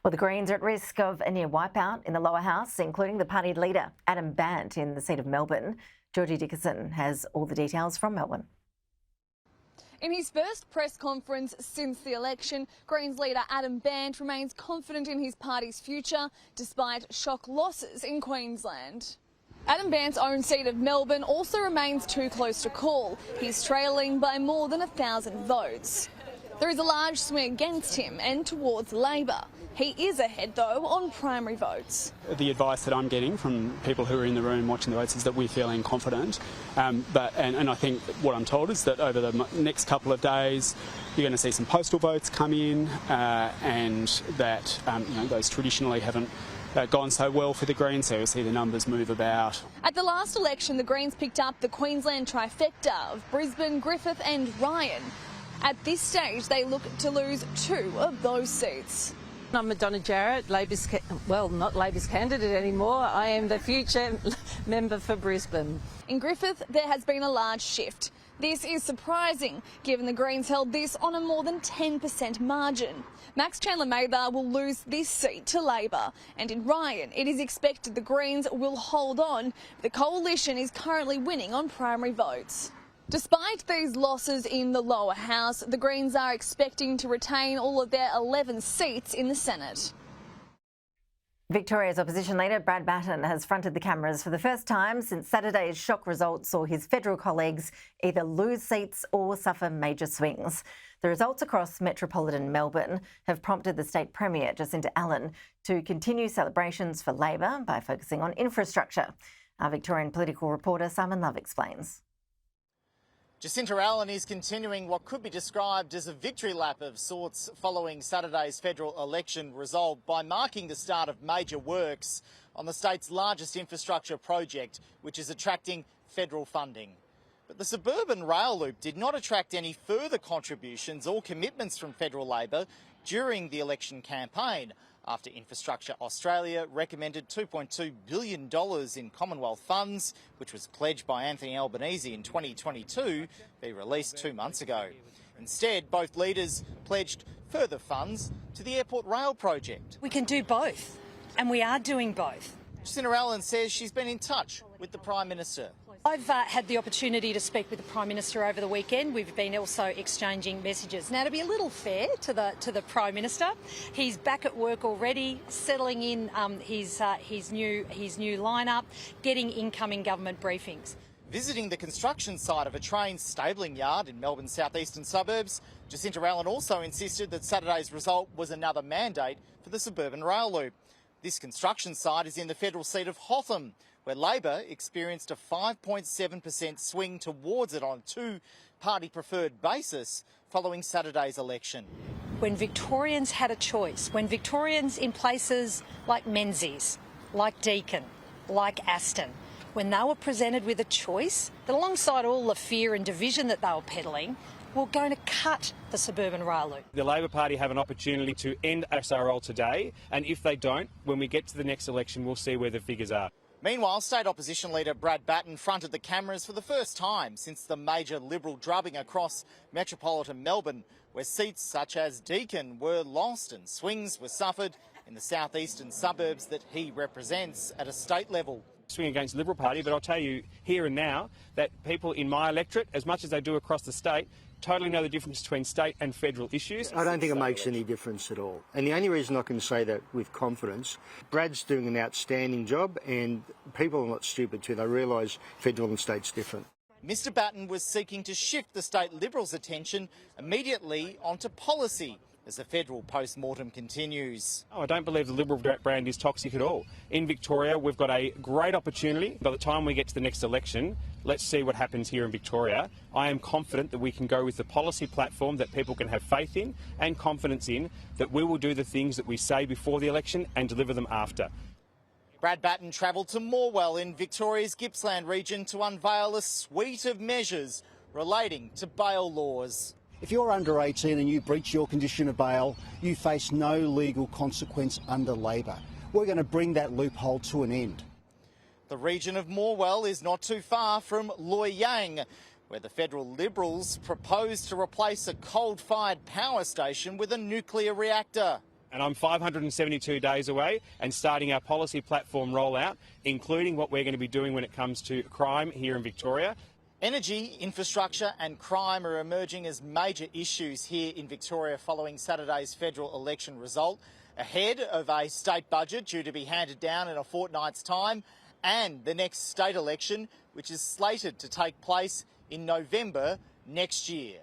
Well, the Greens are at risk of a near wipeout in the lower house, including the party leader, Adam Bandt, in the seat of Melbourne. Georgie Dickerson has all the details from Melbourne. In his first press conference since the election, Greens leader Adam Bandt remains confident in his party's future, despite shock losses in Queensland. Adam Bandt's own seat of Melbourne also remains too close to call. He's trailing by more than 1,000 votes. There is a large swing against him and towards Labor. He is ahead, though, on primary votes. The advice that I'm getting from people who are in the room watching the votes is that we're feeling confident. And I think what I'm told is that over the next couple of days, you're going to see some postal votes come in, and that those traditionally haven't gone so well for the Greens, so you'll see the numbers move about. At the last election, the Greens picked up the Queensland trifecta of Brisbane, Griffith and Ryan. At this stage, they look to lose 2 of those seats. I'm Madonna Jarrett, not Labor's candidate anymore. I am the future member for Brisbane. In Griffith, there has been a large shift. This is surprising, given the Greens held this on a more than 10% margin. Max Chandler-Mather will lose this seat to Labor, and in Ryan, it is expected the Greens will hold on. The coalition is currently winning on primary votes. Despite these losses in the lower house, the Greens are expecting to retain all of their 11 seats in the Senate. Victoria's opposition leader Brad Bandt has fronted the cameras for the first time since Saturday's shock results saw his federal colleagues either lose seats or suffer major swings. The results across metropolitan Melbourne have prompted the state premier, Jacinta Allan, to continue celebrations for Labor by focusing on infrastructure. Our Victorian political reporter Simon Love explains. Jacinta Allan is continuing what could be described as a victory lap of sorts following Saturday's federal election result by marking the start of major works on the state's largest infrastructure project, which is attracting federal funding. But the suburban rail loop did not attract any further contributions or commitments from federal Labor during the election campaign, after Infrastructure Australia recommended $2.2 billion in Commonwealth funds, which was pledged by Anthony Albanese in 2022, be released 2 months ago. Instead, both leaders pledged further funds to the airport rail project. We can do both, and we are doing both. Jacinta Allan says she's been in touch with the Prime Minister. I've had the opportunity to speak with the Prime Minister over the weekend. We've been also exchanging messages. Now, to be a little fair to the Prime Minister, he's back at work already, settling in his new lineup, getting incoming government briefings. Visiting the construction site of a train stabling yard in Melbourne's southeastern suburbs, Jacinta Allan also insisted that Saturday's result was another mandate for the suburban rail loop. This construction site is in the federal seat of Hotham, where Labor experienced a 5.7% swing towards it on a two-party preferred basis following Saturday's election. When Victorians had a choice, when Victorians in places like Menzies, like Deakin, like Aston, when they were presented with a choice that alongside all the fear and division that they were peddling, we're going to cut the suburban rail loop. The Labor Party have an opportunity to end SRL today, and if they don't, when we get to the next election, we'll see where the figures are. Meanwhile, State Opposition Leader Brad Bandt fronted the cameras for the first time since the major Liberal drubbing across metropolitan Melbourne, where seats such as Deakin were lost and swings were suffered in the southeastern suburbs that he represents at a state level. Swing against the Liberal Party, but I'll tell you here and now that people in my electorate, as much as they do across the state, totally know the difference between state and federal issues. I don't think it makes any difference at all. And the only reason I can say that with confidence, Brad's doing an outstanding job and people are not stupid too. They realise federal and state's different. Mr Bandt was seeking to shift the state Liberals' attention immediately onto policy as the federal post-mortem continues. I don't believe the Liberal brand is toxic at all. In Victoria, we've got a great opportunity. By the time we get to the next election, let's see what happens here in Victoria. I am confident that we can go with the policy platform that people can have faith in and confidence in, that we will do the things that we say before the election and deliver them after. Brad Bandt travelled to Morwell in Victoria's Gippsland region to unveil a suite of measures relating to bail laws. If you're under 18 and you breach your condition of bail, you face no legal consequence under Labor. We're going to bring that loophole to an end. The region of Morwell is not too far from Loy Yang, where the federal Liberals propose to replace a coal-fired power station with a nuclear reactor. And I'm 572 days away and starting our policy platform rollout, including what we're going to be doing when it comes to crime here in Victoria. Energy, infrastructure and crime are emerging as major issues here in Victoria following Saturday's federal election result, ahead of a state budget due to be handed down in a fortnight's time and the next state election, which is slated to take place in November next year.